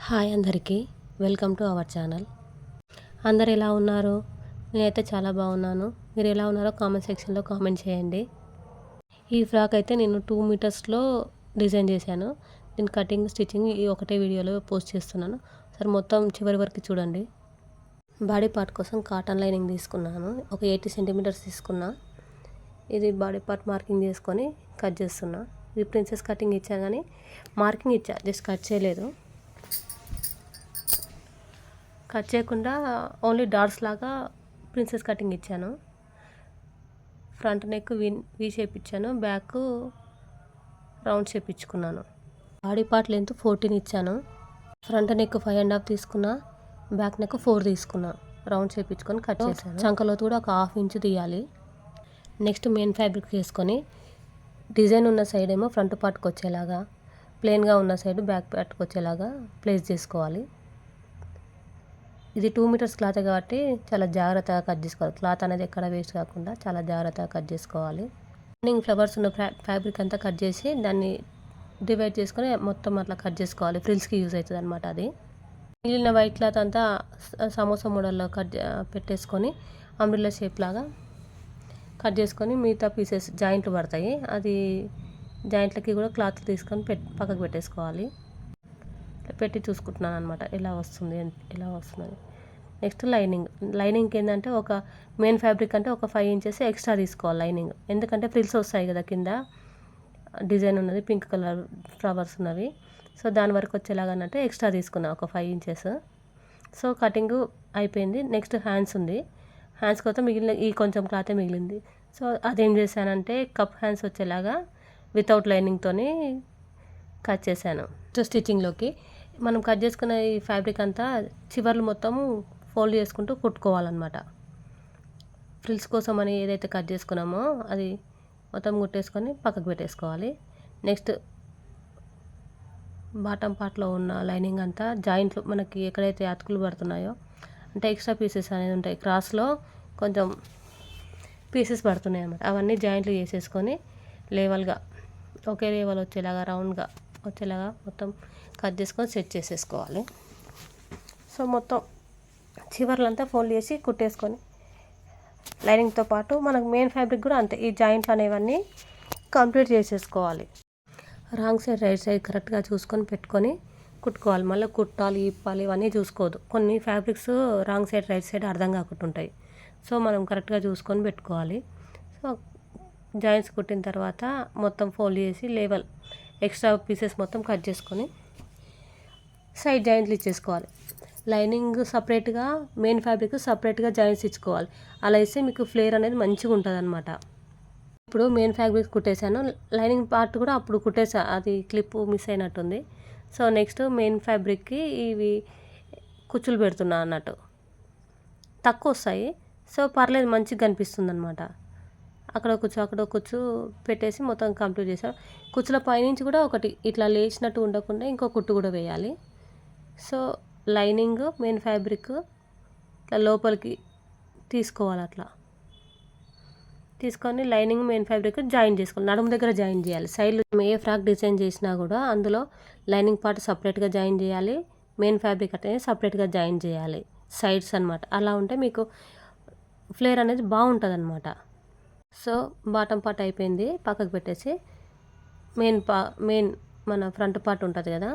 Hi అందరికీ, welcome to our channel. అందరు ఎలా ఉన్నారు? నేనైతే చాలా బాగున్నాను. మీరు ఎలా ఉన్నారో కామెంట్ సెక్షన్లో కామెంట్ చేయండి. ఈ ఫ్రాక్ అయితే నేను 2 మీటర్స్లో డిజైన్ చేశాను. దీని కటింగ్ స్టిచ్చింగ్ ఈ ఒకటే వీడియోలో పోస్ట్ చేస్తున్నాను. సరే మొత్తం చివరి వరకు చూడండి. బాడీ పార్ట్ కోసం కాటన్ లైనింగ్ తీసుకున్నాను. ఒక 80 సెంటీమీటర్స్ తీసుకున్నా. ఇది బాడీ పార్ట్ మార్కింగ్ చేసుకొని కట్ చేస్తున్నా. ఇది ప్రిన్సెస్ కటింగ్ ఇచ్చాను, కానీ మార్కింగ్ ఇచ్చా, జస్ట్ కట్ చేయలేదు. కట్ చేయకుండా ఓన్లీ డాట్స్ లాగా ప్రిన్సెస్ కటింగ్ ఇచ్చాను. ఫ్రంట్ నెక్ వీ షేప్ ఇచ్చాను, బ్యాక్ రౌండ్ షేప్ ఇచ్చుకున్నాను. బాడీ పార్ట్ లెంత్ 14 ఇచ్చాను. ఫ్రంట్ నెక్ 5.5 తీసుకున్నా, బ్యాక్ నెక్ 4 తీసుకున్నా. రౌండ్ షేప్ ఇచ్చుకొని కట్ చేశాను. చంకలోతు కూడా ఒక 1/2 ఇంచు తీయాలి. నెక్స్ట్ మెయిన్ ఫ్యాబ్రిక్ తీసుకొని డిజైన్ ఉన్న సైడ్ ఏమో ఫ్రంట్ పార్ట్కి వచ్చేలాగా, ప్లెయిన్గా ఉన్న సైడ్ బ్యాక్ పార్ట్కి వచ్చేలాగా ప్లేస్ చేసుకోవాలి. ఇది 2 మీటర్స్ క్లాత్ కాబట్టి చాలా జాగ్రత్తగా కట్ చేసుకోవాలి. క్లాత్ అనేది ఎక్కడ వేస్ట్ కాకుండా చాలా జాగ్రత్తగా కట్ చేసుకోవాలి. రన్నింగ్ ఫ్లవర్స్ ఉన్న ఫ్యాబ్రిక్ అంతా కట్ చేసి దాన్ని డివైడ్ చేసుకొని మొత్తం అట్లా కట్ చేసుకోవాలి. ఫ్రిల్స్కి యూజ్ అవుతుంది అనమాట. అది మిగిలిన వైట్ క్లాత్ అంతా సమోసా మోడల్లో పెట్టేసుకొని అంబ్రెల్లా షేప్ లాగా కట్ చేసుకొని మిగతా పీసెస్ జాయింట్లు పడతాయి. అది జాయింట్లకి కూడా క్లాత్ తీసుకొని పక్కకు పెట్టేసుకోవాలి. పెట్టి చూసుకుంటున్నాను అనమాట ఎలా వస్తుంది. నెక్స్ట్ లైనింగ్కి ఏంటంటే ఒక మెయిన్ ఫ్యాబ్రిక్ అంటే ఒక 5 ఇంచెస్ ఎక్స్ట్రా తీసుకోవాలి లైనింగ్. ఎందుకంటే ఫ్రిల్స్ వస్తాయి కదా, కింద డిజైన్ ఉన్నది, పింక్ కలర్ ఫ్లవర్స్ ఉన్నవి. సో దాని వరకు వచ్చేలాగానంటే ఎక్స్ట్రా తీసుకున్నా ఒక 5 ఇంచెస్. సో కటింగ్ అయిపోయింది. నెక్స్ట్ హ్యాండ్స్ ఉంది. హ్యాండ్స్ కోసం మిగిలిన ఈ కొంచెం క్లాతే మిగిలింది. సో అదేం చేశానంటే కప్ హ్యాండ్స్ వచ్చేలాగా వితౌట్ లైనింగ్తోని కట్ చేశాను. స్టిచ్చింగ్లోకి మనం కట్ చేసుకున్న ఈ ఫ్యాబ్రిక్ అంతా చివర్లు మొత్తం ఫోల్డ్ చేసుకుంటూ కుట్టుకోవాలన్నమాట. ఫ్రిల్స్ కోసం అని ఏదైతే కట్ చేసుకున్నామో అది మొత్తం కుట్టేసుకొని పక్కకు పెట్టేసుకోవాలి. నెక్స్ట్ బాటమ్ పార్ట్లో ఉన్న లైనింగ్ అంతా జాయింట్లు మనకి ఎక్కడైతే అతుకులు పడుతున్నాయో, అంటే ఎక్స్ట్రా పీసెస్ అనేది ఉంటాయి, క్రాస్లో కొంచెం పీసెస్ పడుతున్నాయి అన్నమాట. అవన్నీ జాయింట్లు చేసేసుకొని లేవల్గా ఒకే లేవల్ వచ్చేలాగా రౌండ్గా వచ్చేలాగా మొత్తం కట్ చేసుకొని సెట్ చేసేసుకోవాలి. సో మొత్తం చివర్లంతా ఫోల్డ్ చేసి కుట్టేసుకొని లైనింగ్తో పాటు మనకు మెయిన్ ఫ్యాబ్రిక్ కూడా అంతే, ఈ జాయింట్లు అనేవన్నీ కంప్లీట్ చేసేసుకోవాలి. రాంగ్ సైడ్ రైట్ సైడ్ కరెక్ట్గా చూసుకొని పెట్టుకొని కుట్టుకోవాలి. మళ్ళీ కుట్టాలి ఇప్పాలి ఇవన్నీ చూసుకోవద్దు. కొన్ని fabrics wrong side right side అర్థం కాకుండా ఉంటాయి. సో మనం కరెక్ట్గా చూసుకొని పెట్టుకోవాలి. సో జాయింట్స్ కుట్టిన తర్వాత మొత్తం ఫోల్డ్ చేసి లేవల్ ఎక్స్ట్రా పీసెస్ మొత్తం కట్ చేసుకొని సైడ్ జాయింట్లు ఇచ్చేసుకోవాలి. లైనింగ్ సపరేట్గా, మెయిన్ ఫ్యాబ్రిక్ సపరేట్గా జాయింట్స్ ఇచ్చుకోవాలి. అలా ఇస్తే మీకు ఫ్లేర్ అనేది మంచిగా ఉంటుంది అనమాట. ఇప్పుడు మెయిన్ ఫ్యాబ్రిక్ కుట్టేశాను, లైనింగ్ పార్ట్ కూడా అప్పుడు కుట్టేసా, అది క్లిప్ మిస్ అయినట్టుంది. సో నెక్స్ట్ మెయిన్ ఫ్యాబ్రిక్కి ఇవి కుచ్చులు పెడుతున్నా అన్నట్టు, తక్కువ వస్తాయి. సో పర్లేదు, మంచిగా కనిపిస్తుంది అనమాట. అక్కడ కుచ్చు పెట్టేసి మొత్తం కంప్లీట్ చేసాం. కుచ్చుల పైనుంచి కూడా ఒకటి ఇట్లా లేచినట్టు ఉండకుండా ఇంకో కుట్టు కూడా వేయాలి. సో లైనింగ్ మెయిన్ ఫ్యాబ్రిక్ ఇట్లా లోపలికి తీసుకోవాలి. అట్లా తీసుకొని లైనింగ్ మెయిన్ ఫ్యాబ్రిక్ జాయిన్ చేసుకోవాలి. నడుము దగ్గర జాయిన్ చేయాలి. సైడ్లో ఏ ఫ్రాక్ డిజైన్ చేసినా కూడా అందులో లైనింగ్ పార్ట్ సపరేట్గా జాయిన్ చేయాలి, మెయిన్ ఫ్యాబ్రిక్ అంటే సపరేట్గా జాయిన్ చేయాలి, సైడ్స్ అనమాట. అలా ఉంటే మీకు ఫ్లేర్ అనేది బాగుంటుంది అనమాట. సో బాటమ్ పార్ట్ అయిపోయింది, పక్కకు పెట్టేసి మెయిన్ మన ఫ్రంట్ పార్ట్ ఉంటుంది కదా,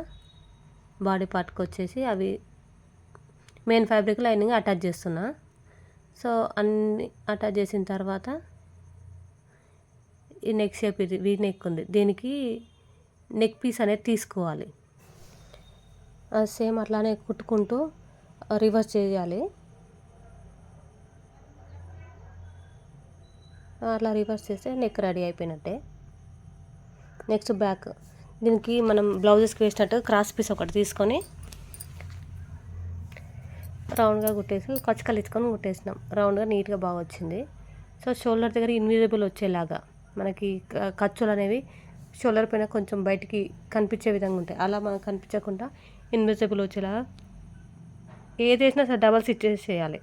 బాడీ పార్ట్కి వచ్చేసి అవి మెయిన్ ఫ్యాబ్రిక్ లైనింగ్ అటాచ్ చేస్తున్నా. సో అన్నీ అటాచ్ చేసిన తర్వాత ఈ నెక్ షేప్, ఇది వీ నెక్ ఉంది, దీనికి నెక్ పీస్ అనేది తీసుకోవాలి. సేమ్ అట్లానే కుట్టుకుంటూ రివర్స్ చేయాలి. అట్లా రివర్స్ చేస్తే నెక్ రెడీ అయిపోయినట్టే. నెక్స్ట్ బ్యాక్, దీనికి మనం బ్లౌజెస్కి వేసినట్టు క్రాస్ పీస్ ఒకటి తీసుకొని రౌండ్గా కుట్టేసి కచ్చుకలు ఇచ్చుకొని కుట్టేసినాం. రౌండ్గా నీట్గా బాగా వచ్చింది. సో షోల్డర్ దగ్గర ఇన్విజిబుల్ వచ్చేలాగా మనకి ఖర్చులు అనేవి షోల్డర్ పైన కొంచెం బయటికి కనిపించే విధంగా ఉంటాయి. అలా మనకు కనిపించకుండా ఇన్విజిబుల్ వచ్చేలాగా ఏది వేసినా సరే డబల్ స్టిచెస్ చేయాలి.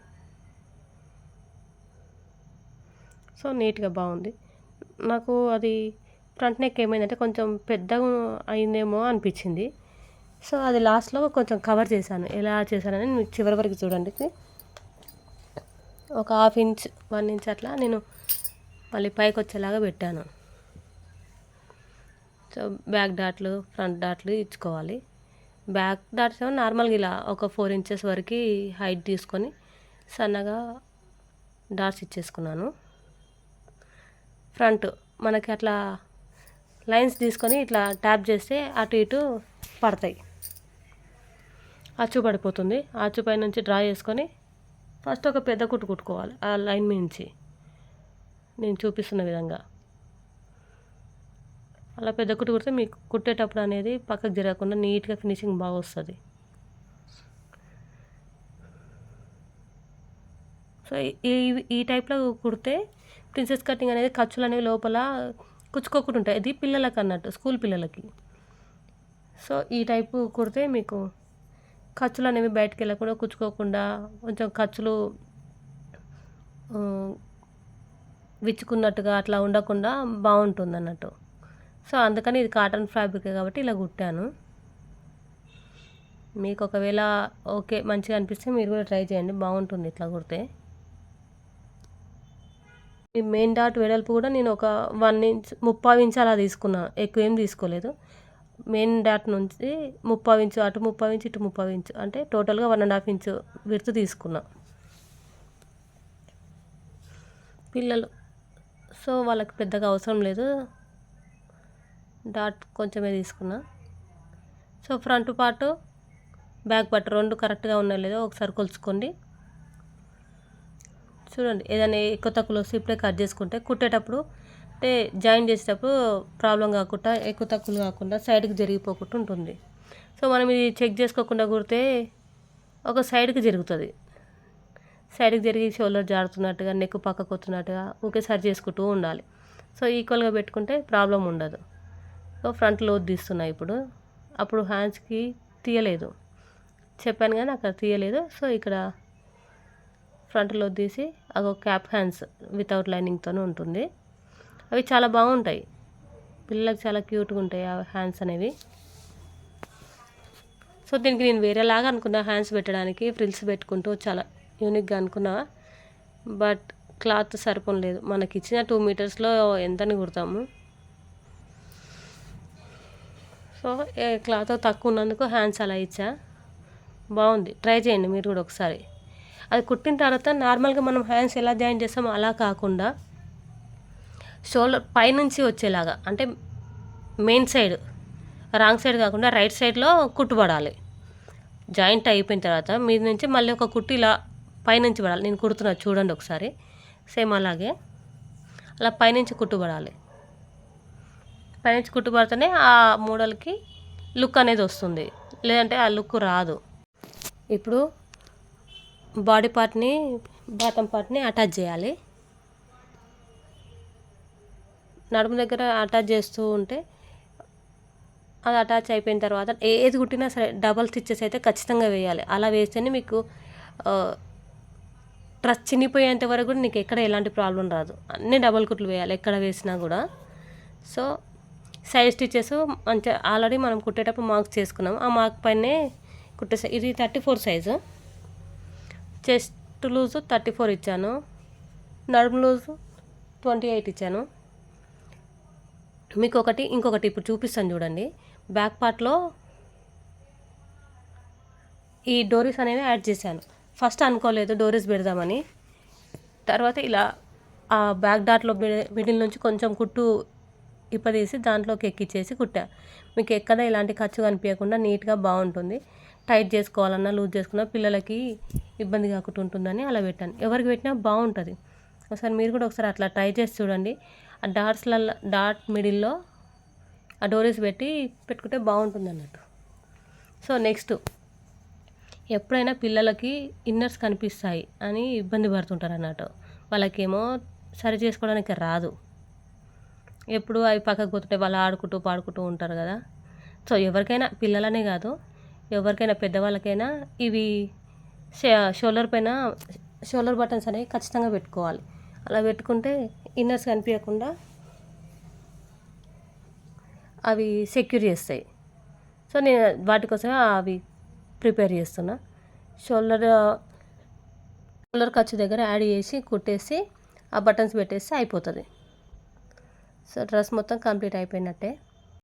సో నీట్గా బాగుంది. నాకు అది ఫ్రంట్ నెక్ ఏమైందంటే కొంచెం పెద్దగా అయిందేమో అనిపించింది. సో అది లాస్ట్లో కొంచెం కవర్ చేశాను. ఎలా చేశానని మీకు చివరి వరకు చూడండి. ఒక 1/2 ఇంచ్ 1 ఇంచ్ అట్లా నేను మళ్ళీ పైకి వచ్చేలాగా పెట్టాను. సో బ్యాక్ డాట్లు ఫ్రంట్ డాట్లు ఇచ్చుకోవాలి. బ్యాక్ డాట్స్ ఏమో నార్మల్గా ఇలా ఒక 4 ఇంచెస్ వరకు హైట్ తీసుకొని సన్నగా డాట్స్ ఇచ్చేసుకున్నాను. ఫ్రంట్ మనకి అట్లా లైన్స్ తీసుకొని ఇట్లా ట్యాప్ చేస్తే అటు ఇటు పడతాయి, అచ్చు పడిపోతుంది. అచ్చు పై నుంచి డ్రా చేసుకొని ఫస్ట్ ఒక పెద్ద కుట్టు కుట్టుకోవాలి ఆ లైన్ నుంచి నేను చూపిస్తున్న విధంగా. అలా పెద్ద కుట్టు కుడితే మీకు కుట్టేటప్పుడు అనేది పక్కకు జరగకుండా నీట్గా ఫినిషింగ్ బాగా వస్తుంది. సో ఈ టైప్లో కుడితే ప్రిన్సెస్ కటింగ్ అనేది ఖర్చులు అనేవి లోపల కుచ్చుకోకుండా ఉంటాయి. ఇది పిల్లలకి అన్నట్టు, స్కూల్ పిల్లలకి. సో ఈ టైపు కుడితే మీకు ఖర్చులు అనేవి బయటకు వెళ్ళకుండా కుచ్చుకోకుండా కొంచెం ఖర్చులు విచ్చుకున్నట్టుగా అట్లా ఉండకుండా బాగుంటుంది అన్నట్టు. సో అందుకని ఇది కాటన్ ఫ్యాబ్రిక్ కాబట్టి ఇలా కుట్టాను. మీకు ఒకవేళ ఓకే మంచిగా అనిపిస్తే మీరు కూడా ట్రై చేయండి, బాగుంటుంది ఇట్లా కుడితే. ఈ మెయిన్ డాట్ వెడల్పు కూడా నేను ఒక 1 ఇంచ్ 30 ఇంచ్ అలా తీసుకున్నాను, ఎక్కువ ఏం తీసుకోలేదు. మెయిన్ డాట్ నుంచి 30 ఇంచు, అటు 30 ఇంచు ఇటు 30 ఇంచు, అంటే టోటల్గా 1.5 ఇంచు విడ్త్ తీసుకున్నా. పిల్లలు సో వాళ్ళకి పెద్దగా అవసరం లేదు, డాట్ కొంచెమే తీసుకున్నా. So front part back part రెండు కరెక్ట్గా ఉన్నాయో లేదో ఒకసారి కొలుచుకోండి. చూడండి, ఏదైనా ఎక్కువ తక్కువలో ఇప్పుడే కట్ చేసుకుంటే కుట్టేటప్పుడు అంటే జాయిన్ చేసేటప్పుడు ప్రాబ్లం కాకుండా ఎక్కువ తక్కువలు కాకుండా సైడ్కి జరిగిపోకుండా ఉంటుంది. సో మనం ఇది చెక్ చేసుకోకుండా కుడితే ఒక సైడ్కి జరుగుతుంది. సైడ్కి జరిగి షోల్డర్ జారుతున్నట్టుగా నెక్ పక్కకు వస్తున్నట్టుగా ఒకేసారి చేసుకుంటూ ఉండాలి. సో ఈక్వల్గా పెట్టుకుంటే ప్రాబ్లం ఉండదు. సో ఫ్రంట్ లోతు తీస్తున్నా ఇప్పుడు. అప్పుడు హ్యాండ్స్కి తీయలేదు, చెప్పాను కానీ అక్కడ తీయలేదు. సో ఇక్కడ ఫ్రంట్లో తీసి అగో క్యాప్ హ్యాండ్స్ వితౌట్ లైనింగ్తోనే ఉంటుంది. అవి చాలా బాగుంటాయి, పిల్లలకు చాలా క్యూట్గా ఉంటాయి ఆ హ్యాండ్స్ అనేవి. సో దీనికి నేను వేరేలాగా అనుకున్నా, హ్యాండ్స్ పెట్టడానికి ఫ్రిల్స్ పెట్టుకుంటూ చాలా యూనిక్గా అనుకున్నా. బట్ క్లాత్ సరిపోలేదు, మనకి ఇచ్చిన 2 మీటర్స్లో ఎంతని కుడతాము. సో క్లాత్ తక్కువ ఉన్నందుకు హ్యాండ్స్ అలా ఇచ్చా. బాగుంది, ట్రై చేయండి మీరు కూడా ఒకసారి. అది కుట్టిన తర్వాత నార్మల్గా మనం హ్యాండ్స్ ఎలా జాయిన్ చేస్తామో అలా కాకుండా షోల్డర్ పైనుంచి వచ్చేలాగా, అంటే మెయిన్ సైడ్ రాంగ్ సైడ్ కాకుండా రైట్ సైడ్లో కుట్టుబడాలి. జాయింట్ అయిపోయిన తర్వాత మీద నుంచి మళ్ళీ ఒక కుట్టు ఇలా పైనుంచి పడాలి. నేను కుడుతున్నా చూడండి ఒకసారి, సేమ్ అలాగే అలా పైనుంచి కుట్టుబడాలి. పైనుంచి కుట్టుబడితేనే ఆ మోడల్కి లుక్ అనేది వస్తుంది, లేదంటే ఆ లుక్ రాదు. ఇప్పుడు బాడీ పార్ట్ని బాటమ్ పార్ట్ని అటాచ్ చేయాలి. నడుము దగ్గర అటాచ్ చేస్తూ ఉంటే అది అటాచ్ అయిపోయిన తర్వాత ఏది కుట్టినా సరే డబల్ స్టిచ్చెస్ అయితే ఖచ్చితంగా వేయాలి. అలా వేస్తేనే మీకు డ్రెస్ చినిపోయేంత వరకు కూడా నీకు ఎక్కడ ఎలాంటి ప్రాబ్లం రాదు. అన్నీ డబల్ కుట్లు వేయాలి ఎక్కడ వేసినా కూడా. సో సైడ్ స్టిచ్చెస్ మంచిగా ఆల్రెడీ మనం కుట్టేటప్పుడు మార్క్స్ చేసుకున్నాం, ఆ మార్క్ పైనే కుట్టేసా. ఇది 34 సైజు. చెస్ట్ లూజు 34 ఇచ్చాను, నడుము లూజు 28 ఇచ్చాను. మీకు ఇంకొకటి ఇప్పుడు చూపిస్తాను చూడండి. బ్యాక్ పార్ట్లో ఈ డోరీస్ అనేవి యాడ్ చేశాను. ఫస్ట్ అనుకోలేదు డోరీస్ పెడదామని, తర్వాత ఇలా ఆ బ్యాక్ డాట్లో మిడిల్ నుంచి కొంచెం కుట్టు ఇప్పదీసి దాంట్లోకి ఎక్కిచ్చేసి కుట్టా. మీకు ఎక్కడ ఇలాంటి ఖర్చు కనిపించకుండా నీట్గా బాగుంటుంది. టైట్ చేసుకోవాలన్నా లూజ్ చేసుకున్నా పిల్లలకి ఇబ్బంది కాకుండా ఉంటుందని అలా పెట్టాను. ఎవరికి పెట్టినా బాగుంటుంది. ఒకసారి మీరు కూడా ఒకసారి అట్లా ట్రై చేసి చూడండి. ఆ డాట్ మిడిల్లో ఆ డోరీస్ పెట్టుకుంటే బాగుంటుంది అన్నట్టు. సో నెక్స్ట్, ఎప్పుడైనా పిల్లలకి ఇన్నర్స్ కనిపిస్తాయి అని ఇబ్బంది పడుతుంటారు అన్నట్టు. వాళ్ళకేమో సరి చేసుకోవడానికి రాదు, ఎప్పుడు అవి పక్కకు పోతుంటే వాళ్ళు ఆడుకుంటూ పాడుకుంటూ ఉంటారు కదా. సో ఎవరికైనా, పిల్లలనే కాదు ఎవరికైనా పెద్దవాళ్ళకైనా ఇవి షోల్డర్ బటన్స్ అనేవి ఖచ్చితంగా పెట్టుకోవాలి. అలా పెట్టుకుంటే ఇన్నర్స్ కనిపించకుండా అవి సెక్యూర్ చేస్తాయి. సో నేను వాటి కోసమే అవి ప్రిపేర్ చేస్తున్నా. షోల్డర్ ఖర్చు దగ్గర యాడ్ చేసి కుట్టేసి ఆ బటన్స్ పెట్టేస్తే అయిపోతుంది. సో డ్రెస్ మొత్తం కంప్లీట్ అయిపోయినట్టే.